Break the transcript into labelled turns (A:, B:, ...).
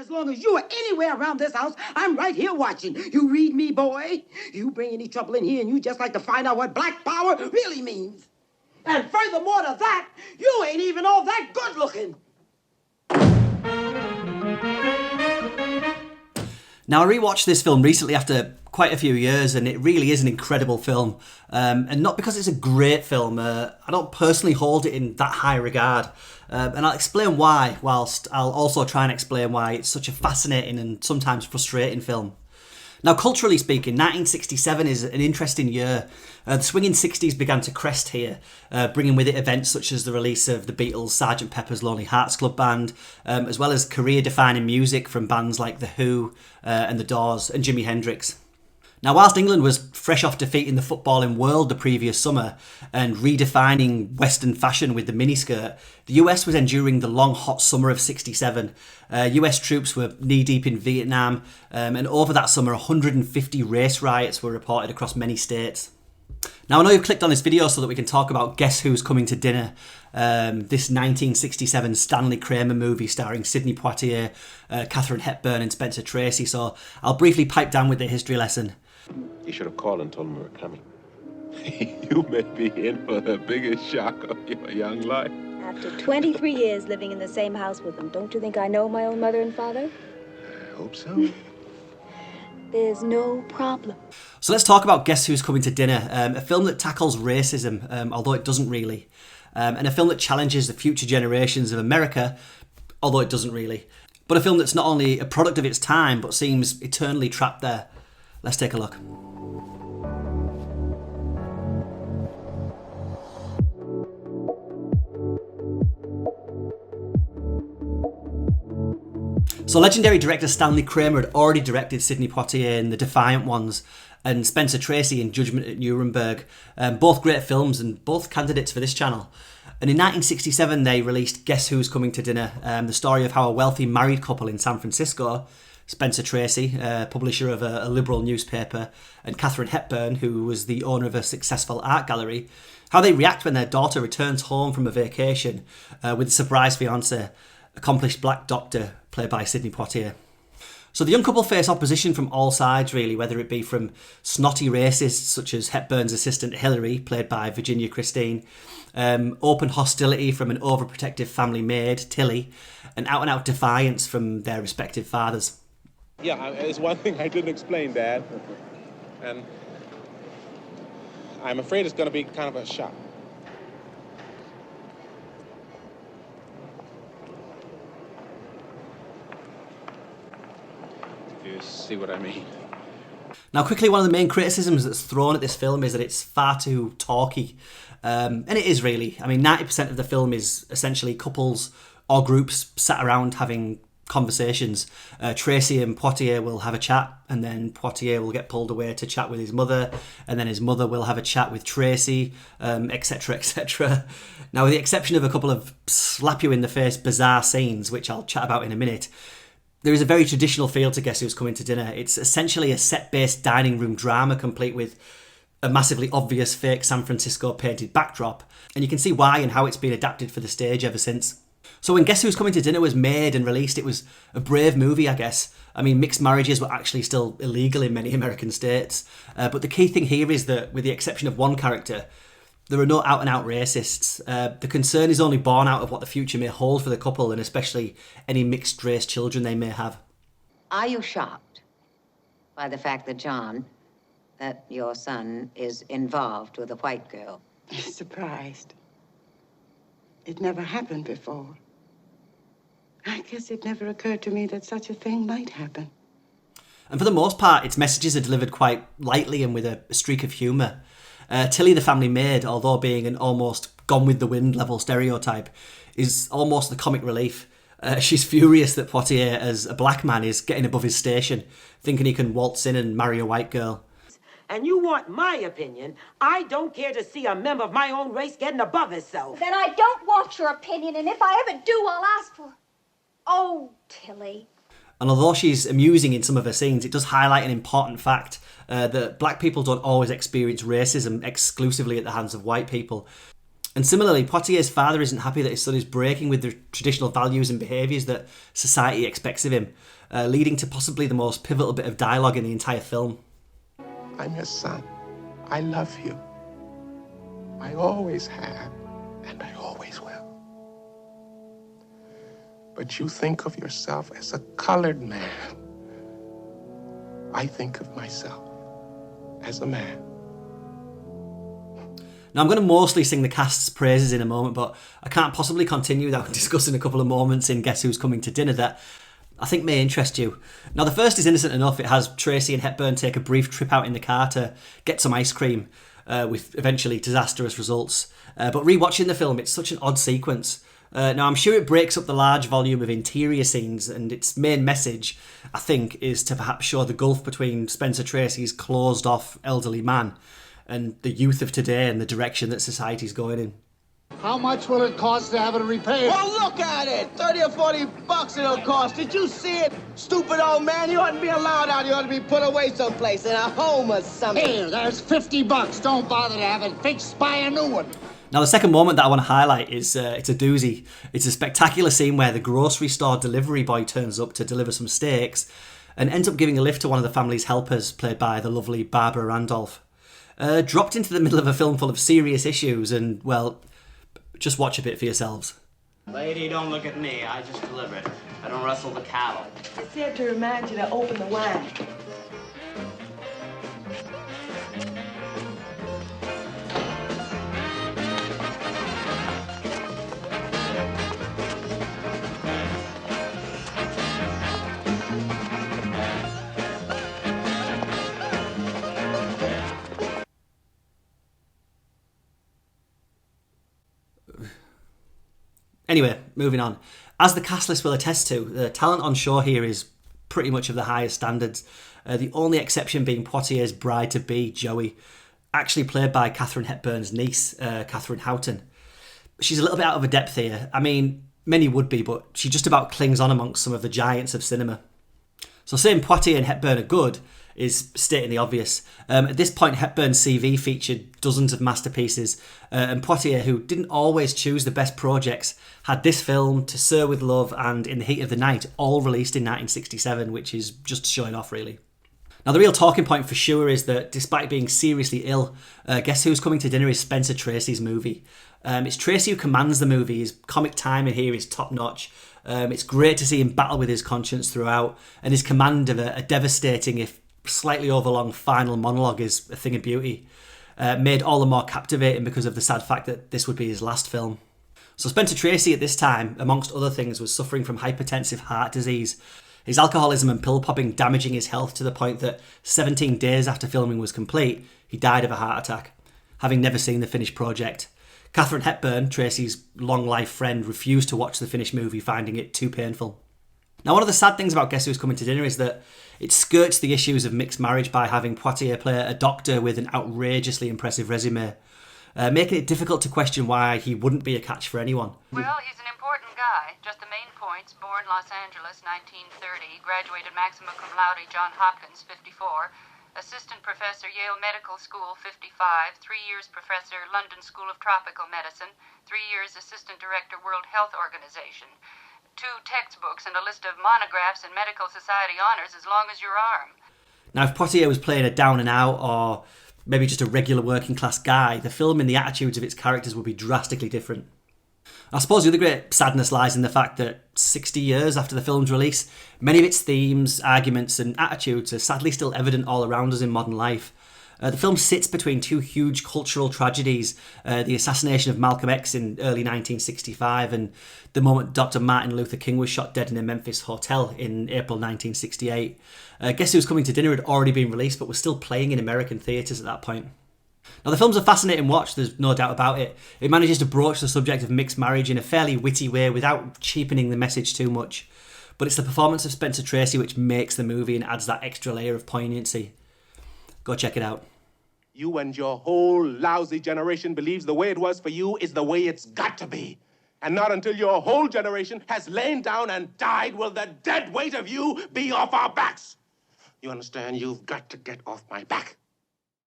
A: as long as you are anywhere around this house, I'm right here watching. You read me, boy? You bring any trouble in here and you just like to find out what black power really means. And furthermore to that, you ain't even all that good looking.
B: Now, I rewatched this film recently after quite a few years, and it really is an incredible film. And not because it's a great film. I don't personally hold it in that high regard. And I'll explain why, whilst I'll also try and explain why it's such a fascinating and sometimes frustrating film. Now, culturally speaking, 1967 is an interesting year. The swinging 60s began to crest here, bringing with it events such as the release of the Beatles' Sgt. Pepper's Lonely Hearts Club Band, as well as career-defining music from bands like The Who and The Doors and Jimi Hendrix. Now, whilst England was fresh off defeating the footballing world the previous summer and redefining Western fashion with the miniskirt, the US was enduring the long hot summer of 67. US troops were knee-deep in Vietnam, and over that summer 150 race riots were reported across many states. Now, I know you've clicked on this video so that we can talk about Guess Who's Coming to Dinner, this 1967 Stanley Kramer movie starring Sidney Poitier, Katharine Hepburn and Spencer Tracy, so I'll briefly pipe down with the history lesson.
C: You should have called and told him we were coming. You may be in for the biggest shock of your young life.
D: After 23 years living in the same house with them, don't you think I know my own mother and father?
C: I hope so.
D: There's no problem.
B: So let's talk about Guess Who's Coming to Dinner, a film that tackles racism, although it doesn't really, and a film that challenges the future generations of America, although it doesn't really, but a film that's not only a product of its time, but seems eternally trapped there. Let's take a look. So legendary director Stanley Kramer had already directed Sidney Poitier in The Defiant Ones and Spencer Tracy in Judgment at Nuremberg, both great films and both candidates for this channel. And in 1967 they released Guess Who's Coming to Dinner, the story of how a wealthy married couple in San Francisco, Spencer Tracy, publisher of a liberal newspaper, and Katharine Hepburn, who was the owner of a successful art gallery, how they react when their daughter returns home from a vacation with a surprise fiancé, accomplished black doctor played by Sidney Poitier. So the young couple face opposition from all sides, really, whether it be from snotty racists such as Hepburn's assistant Hillary, played by Virginia Christine, open hostility from an overprotective family maid, Tilly, and out-and-out defiance from their respective fathers.
C: Yeah, it's one thing I didn't explain, Dad. And I'm afraid it's going to be kind of a shock. You see what I mean?
B: Now, quickly, one of the main criticisms that's thrown at this film is that it's far too talky. And it is really. I mean, 90% of the film is essentially couples or groups sat around having conversations. Tracy and Poitier will have a chat, and then Poitier will get pulled away to chat with his mother, and then his mother will have a chat with Tracy, etc, etc. Now, with the exception of a couple of slap-you-in-the-face bizarre scenes, which I'll chat about in a minute, there is a very traditional feel to Guess Who's Coming to Dinner. It's essentially a set-based dining room drama, complete with a massively obvious fake San Francisco painted backdrop, and you can see why and how it's been adapted for the stage ever since. So when Guess Who's Coming to Dinner was made and released, it was a brave movie, I guess. I mean, mixed marriages were actually still illegal in many American states. But the key thing here is that, with the exception of one character, there are no out-and-out racists. The concern is only born out of what the future may hold for the couple, and especially any mixed-race children they may have.
E: Are you shocked by the fact that John, that your son, is involved with a white girl?
A: Surprised. It never happened before. I guess it never occurred to me that such a thing might happen.
B: And for the most part, its messages are delivered quite lightly and with a streak of humour. Tilly, the family maid, although being an almost gone-with-the-wind level stereotype, is almost the comic relief. She's furious that Poitier, as a black man, is getting above his station, thinking he can waltz in and marry a white girl.
A: And you want my opinion? I don't care to see a member of my own race getting above himself.
D: Then I don't want your opinion, and if I ever do, I'll ask for... Oh, Tilly.
B: And although she's amusing in some of her scenes, it does highlight an important fact that black people don't always experience racism exclusively at the hands of white people. And similarly, Poitier's father isn't happy that his son is breaking with the traditional values and behaviours that society expects of him, leading to possibly the most pivotal bit of dialogue in the entire film.
C: I'm your son. I love you. I always have, and I always will. But you think of yourself as a colored man. I think of myself as a man.
B: Now, I'm going to mostly sing the cast's praises in a moment, but I can't possibly continue without discussing a couple of moments in Guess Who's Coming to Dinner that I think may interest you. Now, the first is innocent enough. It has Tracy and Hepburn take a brief trip out in the car to get some ice cream, with eventually disastrous results. But rewatching the film, it's such an odd sequence. Now, I'm sure it breaks up the large volume of interior scenes, and its main message, I think, is to perhaps show the gulf between Spencer Tracy's closed-off elderly man and the youth of today and the direction that society's going in.
F: How much will it cost to have it repaired?
G: Well, look at it. 30 or 40 bucks it'll cost. Did you see it? Stupid old man. You oughtn't be allowed out. You ought to be put away someplace in a home or something.
F: Here, there's 50 bucks. Don't bother to have it fixed. Buy a new one.
B: Now, the second moment that I want to highlight is it's a doozy. It's a spectacular scene where the grocery store delivery boy turns up to deliver some steaks and ends up giving a lift to one of the family's helpers, played by the lovely Barbara Randolph. Dropped into the middle of a film full of serious issues, and, well, just watch a bit for yourselves.
H: Lady, don't look at me. I just deliver it. I don't rustle the cattle.
I: I said to remind you to open the wine.
B: Anyway, moving on. As the cast list will attest to, the talent on show here is pretty much of the highest standards. The only exception being Poitier's bride-to-be, Joey, actually played by Katharine Hepburn's niece, Katherine Houghton. She's a little bit out of her depth here. I mean, many would be, but she just about clings on amongst some of the giants of cinema. So saying Poitier and Hepburn are good is stating the obvious. At this point, Hepburn's CV featured dozens of masterpieces, and Poitier, who didn't always choose the best projects, had this film, To Sir with Love and In the Heat of the Night, all released in 1967, which is just showing off, really. Now, the real talking point for sure is that despite being seriously ill, Guess Who's Coming to Dinner is Spencer Tracy's movie. It's Tracy who commands the movie. His comic timing here is top-notch. It's great to see him battle with his conscience throughout, and his command of a devastating, if slightly overlong, final monologue is a thing of beauty. Made all the more captivating because of the sad fact that this would be his last film. So Spencer Tracy at this time, amongst other things, was suffering from hypertensive heart disease. His alcoholism and pill popping damaging his health to the point that 17 days after filming was complete, he died of a heart attack, having never seen the finished project. Katharine Hepburn, Tracy's long-life friend, refused to watch the finished movie, finding it too painful. Now, one of the sad things about Guess Who's Coming to Dinner is that it skirts the issues of mixed marriage by having Poitier play a doctor with an outrageously impressive resume, making it difficult to question why he wouldn't be a catch for anyone.
J: Well, he's an important guy. Just the main points: born Los Angeles, 1930, graduated magna cum laude Johns Hopkins, 54, assistant professor Yale Medical School, 55, 3 years professor London School of Tropical Medicine, 3 years assistant director World Health Organization, 2 textbooks and a list of monographs and medical society honors as long as your arm.
B: Now, if Poitier was playing a down and out or maybe just a regular working class guy, the film and the attitudes of its characters would be drastically different. I suppose the other great sadness lies in the fact that 60 years after the film's release, many of its themes, arguments and attitudes are sadly still evident all around us in modern life. The film sits between two huge cultural tragedies, the assassination of Malcolm X in early 1965 and the moment Dr. Martin Luther King was shot dead in a Memphis hotel in April 1968. Guess Who's Coming to Dinner had already been released but was still playing in American theatres at that point. Now, the film's a fascinating watch, there's no doubt about it. It manages to broach the subject of mixed marriage in a fairly witty way without cheapening the message too much. But it's the performance of Spencer Tracy which makes the movie and adds that extra layer of poignancy. Go check it out.
C: You and your whole lousy generation believes the way it was for you is the way it's got to be. And not until your whole generation has lain down and died will the dead weight of you be off our backs. You understand? You've got to get off my back.